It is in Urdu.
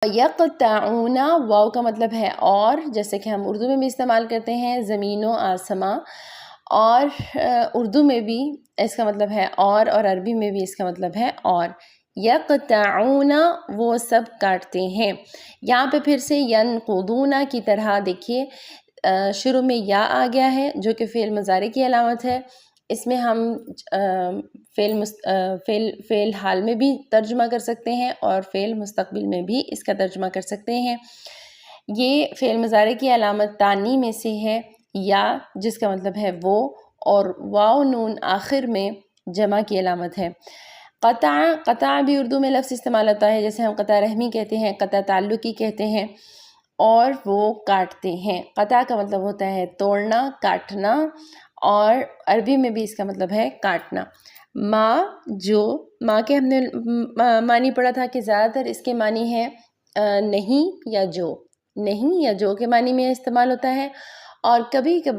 یقطعون واو کا مطلب ہے اور، جیسے کہ ہم اردو میں بھی استعمال کرتے ہیں زمین و آسماں، اور اردو میں بھی اس کا مطلب ہے اور عربی میں بھی اس کا مطلب ہے اور۔ یقطعون وہ سب کاٹتے ہیں۔ یہاں پہ پھر سے ینقضون کی طرح دیکھیے شروع میں یا آ گیا ہے جو کہ فعل مضارع کی علامت ہے۔ اس میں ہم فعل حال میں بھی ترجمہ کر سکتے ہیں اور فعل مستقبل میں بھی اس کا ترجمہ کر سکتے ہیں۔ یہ فعل مضارع کی علامت تانی میں سے ہے یا، جس کا مطلب ہے وہ، اور واو نون آخر میں جمع کی علامت ہے۔ قطع بھی اردو میں لفظ استعمال ہوتا ہے، جیسے ہم قطع رحمی کہتے ہیں، قطع تعلقی کہتے ہیں، اور وہ کاٹتے ہیں۔ قطع کا مطلب ہوتا ہے توڑنا، کاٹنا، اور عربی میں بھی اس کا مطلب ہے کاٹنا۔ ماں جو، ماں کے ہم نے معنی پڑھا تھا کہ زیادہ تر اس کے معنی ہے نہیں یا جو، نہیں یا جو کے معنی میں استعمال ہوتا ہے، اور کبھی کبھار